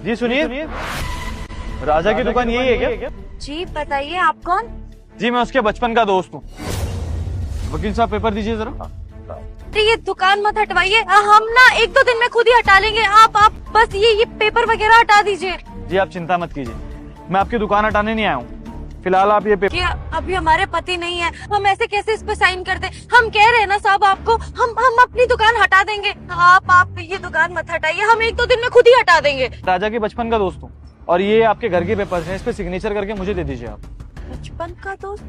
जी सुनिए, राजा की दुकान यही है क्या? जी बताइए, आप कौन? जी मैं उसके बचपन का दोस्त हूँ। वकील साहब पेपर दीजिए जरा। ये दुकान मत हटवाइए, हम ना एक दो दिन में खुद ही हटा लेंगे। आप बस ये पेपर वगैरह हटा दीजिए। जी आप चिंता मत कीजिए, मैं आपकी दुकान हटाने नहीं आया हूँ। फिलहाल आप ये पेपर। अभी हमारे पति नहीं है, हम ऐसे कैसे इस पे साइन कर दे? हम कह रहे हैं ना साहब आपको, हम अपनी दुकान हटा देंगे। आप ये दुकान मत हटाइए, हम एक दो दिन में खुद ही हटा देंगे। राजा के बचपन का दोस्त हूँ और ये आपके घर के पेपर हैं, इस पे सिग्नेचर करके मुझे दे दीजिए आप। बचपन का दोस्त?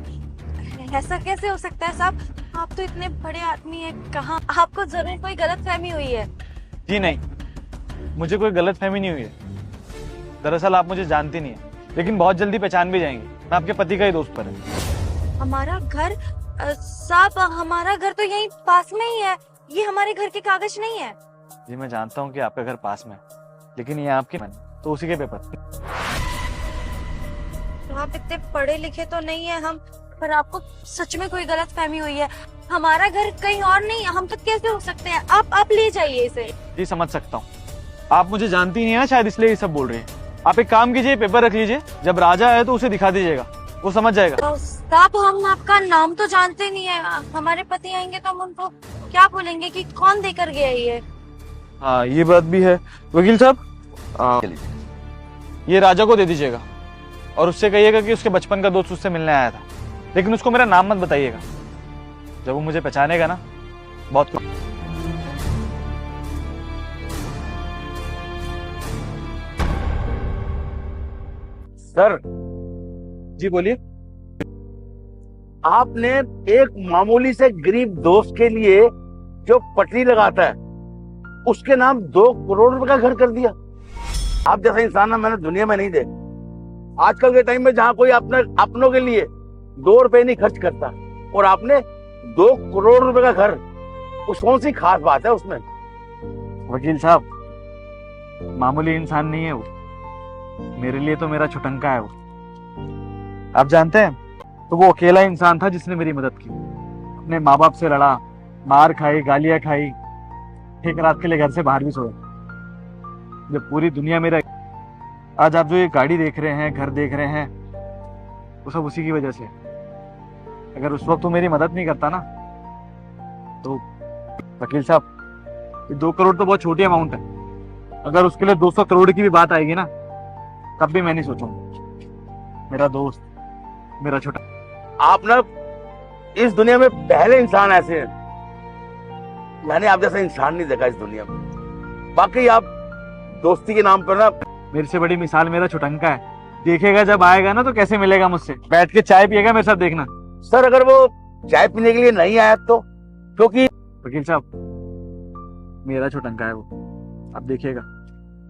ऐसा कैसे हो सकता है साहब? आप तो इतने बड़े आदमी हैं, कहाँ आपको जरूर कोई गलतफहमी हुई है। जी नहीं, मुझे कोई गलतफहमी नहीं हुई है। दरअसल आप मुझे जानती नहीं है, लेकिन बहुत जल्दी पहचान भी जाएंगे। मैं आपके पति का ही दोस्त पर है। हमारा घर? साहब हमारा घर तो यहीं पास में ही है, ये हमारे घर के कागज नहीं है। जी मैं जानता हूँ कि आपका घर पास में है, लेकिन ये आपके मन तो उसी के पेपर। तो आप इतने पढ़े लिखे तो नहीं है हम, पर आपको सच में कोई गलतफहमी हुई है। हमारा घर कहीं और नहीं है, हम तो कैसे हो सकते हैं? आप ले जाइए इसे। जी समझ सकता हूँ, आप मुझे जानती नहीं है ना, शायद इसलिए ये सब बोल रही है। आप एक काम कीजिए, पेपर रख लीजिए, जब राजा आए तो उसे दिखा दीजिएगा, वो समझ जाएगा। तो साहब हम आपका नाम तो जानते नहीं है, हमारे पति आएंगे तो हम उनको क्या बोलेंगे कि कौन देकर गया ये? हाँ ये बात भी है। वकील साहब ये राजा को दे दीजिएगा और उससे कहिएगा कि उसके बचपन का दोस्त उससे मिलने आया था, लेकिन उसको मेरा नाम मत बताइएगा। जब वो मुझे पहचानेगा ना, बहुत कुछ। सर जी बोलिए। आपने एक मामूली से गरीब दोस्त के लिए जो पटरी लगाता है, उसके नाम 2 करोड़ रुपए का घर कर दिया। आप जैसा इंसान ना मैंने दुनिया में नहीं देखा। आजकल के टाइम में जहाँ कोई अपनों के लिए 2 रुपए नहीं खर्च करता, और आपने 2 करोड़ रुपए का घर, उस कौन सी खास बात है उसमें? वकील साहब मामूली इंसान नहीं है वो, मेरे लिए तो मेरा छुटंका है वो। आप जानते हैं, तो वो अकेला इंसान था जिसने मेरी मदद की। अपने माँ बाप से लड़ा, मार खाई, गालियां खाई, एक रात के लिए घर से बाहर भी सोया। जब पूरी दुनिया मेरा, आज आप जो ये गाड़ी देख रहे हैं, घर देख रहे हैं, वो सब उसी की वजह से। अगर उस वक्त वो मेरी मदद नहीं करता ना, तो वकील साहब ये 2 करोड़ तो बहुत छोटी अमाउंट है। अगर उसके लिए 200 करोड़ की भी बात आएगी ना, तब भी मैं नहीं सोचूंगा। मेरा दोस्त, मेरा छोटा। आप ना इस दुनिया में पहले इंसान ऐसे हैं, यानी आप जैसा इंसान नहीं देखा इस दुनिया में। बाकी आप दोस्ती के नाम पर ना, मेरे से बड़ी मिसाल मेरा छुटंका है। देखेगा जब आएगा ना तो कैसे मिलेगा मुझसे, बैठ के चाय पिएगा मेरे साथ, देखना। सर अगर वो चाय पीने के लिए नहीं आया तो? क्योंकि वकील साहब मेरा छुटंका है वो, अब देखिएगा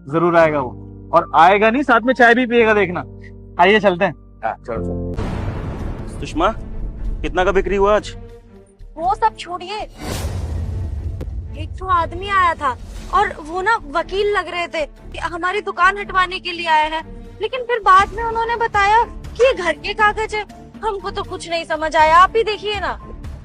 जरूर आएगा वो, और आएगा नहीं साथ में चाय भी पिएगा, देखना। आइए चलते हैं। चलो। सुषमा कितना का बिक्री हुआ आज? वो सब छोड़िए, एक तो आदमी आया था और वो ना वकील लग रहे थे कि हमारी दुकान हटवाने के लिए आए हैं, लेकिन फिर बाद में उन्होंने बताया कि ये घर के कागज है। हमको तो कुछ नहीं समझ आया, आप ही देखिए ना।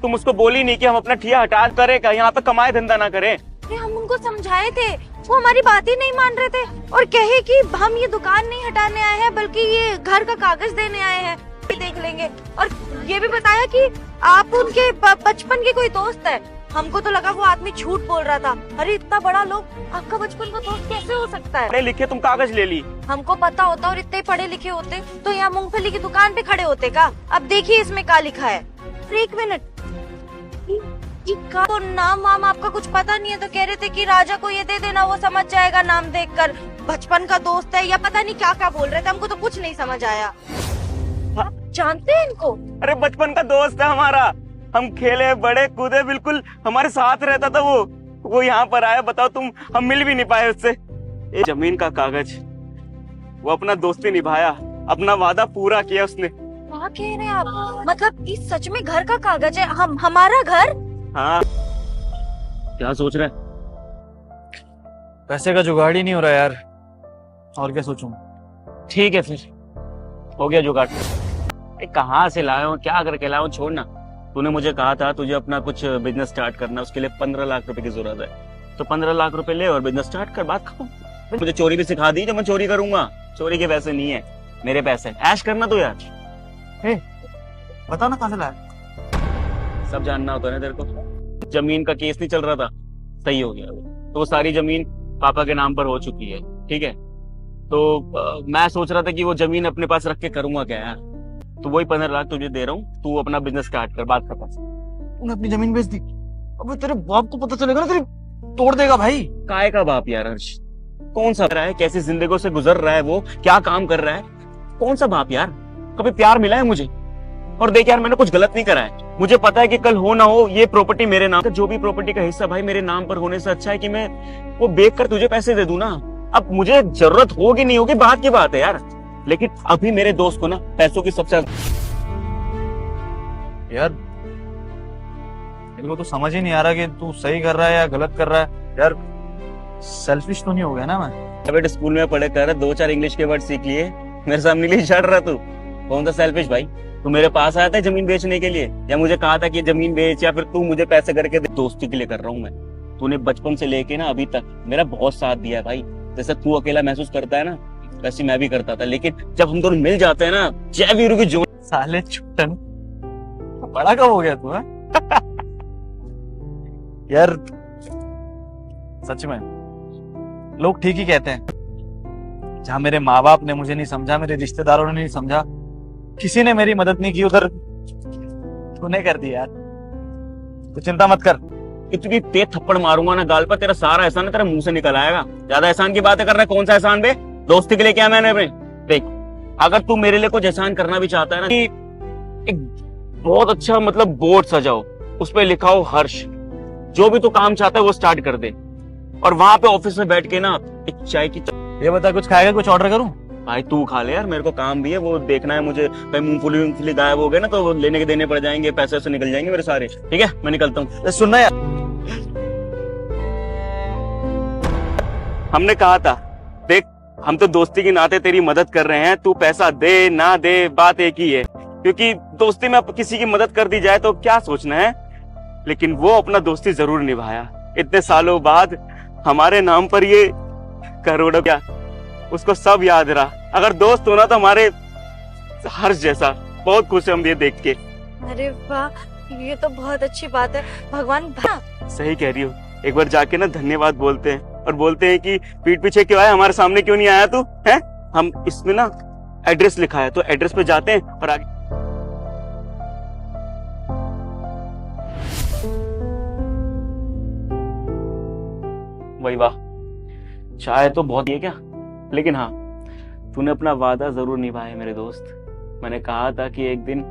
तुम उसको बोली नहीं कि हम अपना ठिया हटा करें, यहाँ पे कमाए धंधा ना करें? हम उनको समझाए थे, वो हमारी बात ही नहीं मान रहे थे और कहे कि हम ये दुकान नहीं हटाने आए हैं, बल्कि ये घर का कागज देने आए हैं, देख लेंगे। और ये भी बताया कि आप उनके बचपन के कोई दोस्त है। हमको तो लगा वो आदमी झूठ बोल रहा था। अरे इतना बड़ा लोग आपका बचपन का दोस्त कैसे हो सकता है? पढ़े लिखे तुम कागज ले ली। हमको पता होता और इतने पढ़े लिखे होते तो यहाँ मूंगफली की दुकान पे खड़े होते का। अब देखिए इसमें क्या लिखा है। 1 मिनट, तो नाम वाम आपका कुछ पता नहीं है तो कह रहे थे कि राजा को ये दे देना, वो समझ जाएगा नाम देखकर। बचपन का दोस्त है या पता नहीं क्या क्या बोल रहे थे, हमको तो कुछ नहीं समझ आया। जानते हैं इनको? अरे बचपन का दोस्त है हमारा, हम खेले बड़े कूदे, बिल्कुल हमारे साथ रहता था वो यहाँ पर आया। बताओ तुम, हम मिल भी नहीं पाए उससे। एक जमीन का कागज, वो अपना दोस्ती निभाया, अपना वादा पूरा किया उसने। क्या कह रहे हैं आप? मतलब इस सच में घर का कागज है? हमारा घर? हाँ, क्या सोच रहे? पैसे का जुगाड़ ही नहीं हो रहा यार, और क्या सोचूं। ठीक है फिर, हो गया जुगाड़। कहाँ से लाया हूँ, क्या करके लाया हूँ, छोड़ना। तूने मुझे कहा था तुझे अपना कुछ बिजनेस स्टार्ट करना, उसके लिए 15 लाख रुपए की जरूरत है, तो 15 लाख रुपए ले और बिजनेस स्टार्ट कर, बात खत्म। मुझे चोरी भी सिखा दी, जब मैं चोरी करूंगा। चोरी के पैसे नहीं है, मेरे पैसे हैं। ऐश करना तो यार। बताओ ना कहाँ से लाया। सब जानना होता है ना तेरे को। जमीन का केस नहीं चल रहा था, सही हो गया तो वो सारी जमीन पापा के नाम पर हो चुकी है, ठीक है। तो मैं सोच रहा था कि वो जमीन अपने पास रख के करूंगा क्या यार। तो वही 15 लाख तुझे दे रहा हूँ, तू अपना बिजनेस स्टार्ट कर, बात खत्म। तूने अपनी जमीन बेच दी, अब तेरे बाप को पता चलेगा ना, तेरी तोड़ देगा भाई। काय का बाप यार हर्ष, कौन सा रहा है, कैसी जिंदगी से गुजर रहा है, वो क्या काम कर रहा है, कौन सा बाप यार। कभी प्यार मिला है मुझे? और देख यार, मैंने कुछ गलत नहीं करा है। मुझे पता है कि कल हो ना हो ये प्रॉपर्टी मेरे नाम, जो भी प्रॉपर्टी का हिस्सा भाई मेरे नाम पर होने से अच्छा है कि मैं वो बेच कर तुझे पैसे दे दूं ना। अब मुझे जरूरत होगी नहीं होगी बात की बात है यार, लेकिन अभी मेरे दोस्त को ना पैसों की सबसे यार मेरे को तो समझ ही नहीं आ रहा कि तू सही कर रहा है या गलत कर रहा है यार। सेल्फिश तो नहीं हो गया ना मैं? बेटे स्कूल में पढ़े कर 2-4 इंग्लिश के वर्ड सीख लिए, मेरे सामने इंग्लिश छाड़ रहा तू। कौन सा सेल्फिश भाई? तू मेरे पास आया था जमीन बेचने के लिए, या मुझे कहा था कि जमीन बेच, या फिर तू मुझे पैसे करके दे? दोस्ती के लिए कर रहा हूँ मैं। तूने बचपन से लेके ना अभी तक मेरा बहुत साथ दिया है भाई। जैसे तू अकेला महसूस करता है ना, वैसे मैं भी करता था, लेकिन जब हम दोनों मिल जाते हैं ना, जय वीरू की जोन। साले छुट्टन, बड़ा कब हो गया तू है? यार सच में लोग ठीक ही कहते हैं। जहां मेरे माँ बाप ने मुझे नहीं समझा, मेरे रिश्तेदारों ने नहीं समझा, किसी ने मेरी मदद नहीं की, उधर तूने कर दिया यार। तो चिंता मत कर, इतनी तेज थप्पड़ मारूंगा ना गाल पर, तेरा सारा एहसान तेरा मुंह से निकल आएगा। ज्यादा एहसान की बातें कर रहा है। कौन सा एहसान बे? दोस्ती के लिए क्या मैंने अपने। देख, अगर तू मेरे लिए कुछ एहसान करना भी चाहता है ना, कि एक बहुत अच्छा मतलब बोर्ड सजाओ, उस पर लिखा हो हर्ष, जो भी तू काम चाहता है वो स्टार्ट कर दे, और वहां पे ऑफिस में बैठ के ना एक चाय की। ये बता, कुछ खाएगा? कुछ ऑर्डर करूं? भाई तू खा ले यार, मेरे को काम भी है, वो देखना है मुझे। कहीं मूंगफली गायब हो गए ना तो वो लेने के देने पड़ जाएंगे, पैसे से निकल जाएंगे मेरे सारे। ठीक है, मैं निकलता हूँ। सुनना यार, हमने कहा था, देख हम तो दोस्ती के नाते तेरी मदद कर रहे हैं, तू पैसा दे ना दे बात एक ही है, क्योंकि दोस्ती में किसी की मदद कर दी जाए तो क्या सोचना है। लेकिन वो अपना दोस्ती जरूर निभाया। इतने सालों बाद हमारे नाम पर ये करोड़ों, क्या उसको सब याद रहा। अगर दोस्त होना तो हमारे हर्ष जैसा। बहुत खुश है हम ये देख के। अरे वाह, ये तो बहुत अच्छी बात है। भगवान सही कह रही हो। एक बार जाके ना धन्यवाद बोलते हैं, और बोलते हैं कि पीठ पीछे क्यों आया, हमारे सामने क्यों नहीं आया तू है। हम इसमें ना एड्रेस लिखा है, तो एड्रेस पे जाते हैं और आगे। वही वाह, चाय तो बहुत है क्या, लेकिन हाँ तूने अपना वादा जरूर निभाया मेरे दोस्त। मैंने कहा था कि एक दिन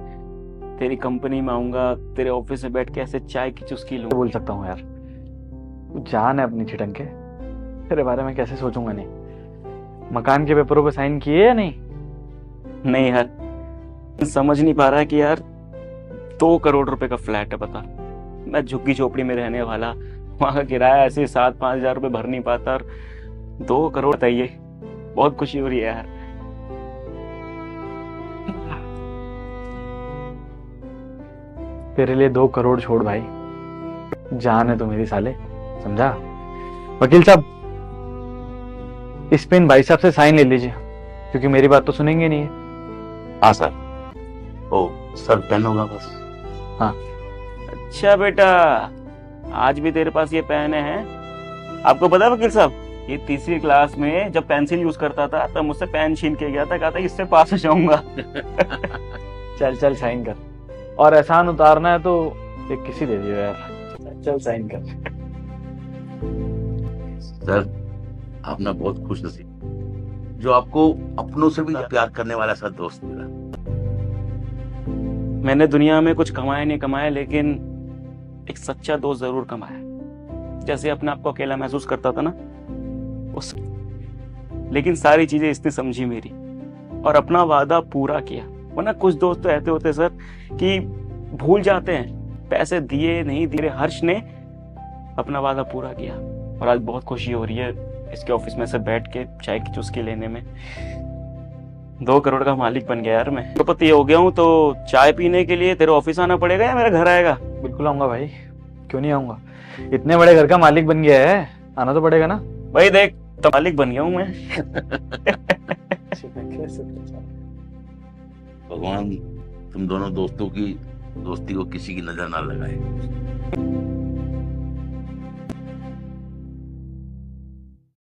तेरी कंपनी में आऊंगा, तेरे ऑफिस में बैठ के ऐसे चाय की चुस्की लूं। बोल सकता हूँ यार, तू जान है अपनी छिटंग के, तेरे बारे में कैसे सोचूंगा नहीं। मकान के पेपरों पे साइन किए या नहीं? नहीं यार, समझ नहीं पा रहा है कि यार 2 करोड़ रुपए का फ्लैट है, बता। मैं झुग्गी झोपड़ी में रहने वाला, वहां का किराया ऐसे 7-5 हजार रुपए भर नहीं पाता, और 2 करोड़ बताइए। बहुत खुशी हो रही है यार। तेरे लिए 2 करोड़ छोड़ भाई, जान है तो मेरी साले, समझा? वकील साहब, इस पे इन भाई साहब से साइन ले लीजिए, क्योंकि मेरी बात तो सुनेंगे नहीं है। हाँ सर। ओ सर, पेन होगा बस। हाँ। अच्छा बेटा, आज भी तेरे पास ये पेन है? आपको पता है वकील साहब, ये 3री क्लास में जब पेंसिल यूज करता था तब मुझसे पेन छीन के गया था, कहा था इससे पास हो जाऊंगा। चल चल साइन कर, और एहसान उतारना है तो एक किसी दे दियो यार। चल साइन कर। सर, आप ना बहुत खुश नसीब, जो आपको अपनों से भी प्यार करने वाला सा दोस्त मिला। मैंने दुनिया में कुछ कमाया नहीं कमाया, लेकिन एक सच्चा दोस्त जरूर कमाया। जैसे अपने आप को अकेला महसूस करता था ना, उस लेकिन सारी चीजें इसने समझी मेरी, और अपना वादा पूरा किया। वरना कुछ दोस्त तो ऐसे होते सर कि भूल जाते हैं, पैसे दिए नहीं दिए। हर्ष ने अपना वादा पूरा किया, और आज बहुत खुशी हो रही है इसके ऑफिस में से बैठ के चाय की चुस्की लेने में। 2 करोड़ का मालिक बन गया यार मैं। करोड़पति हो गया हूँ, तो चाय पीने के लिए तेरे ऑफिस आना पड़ेगा या मेरे घर आएगा? बिल्कुल आऊंगा भाई, क्यों नहीं आऊंगा। इतने बड़े घर का मालिक बन गया है, आना तो पड़ेगा ना। भाई देख, तो मालिक बन गया हूँ मैं। भगवान तुम दोनों दोस्तों की दोस्ती को किसी की नजर ना लगाए।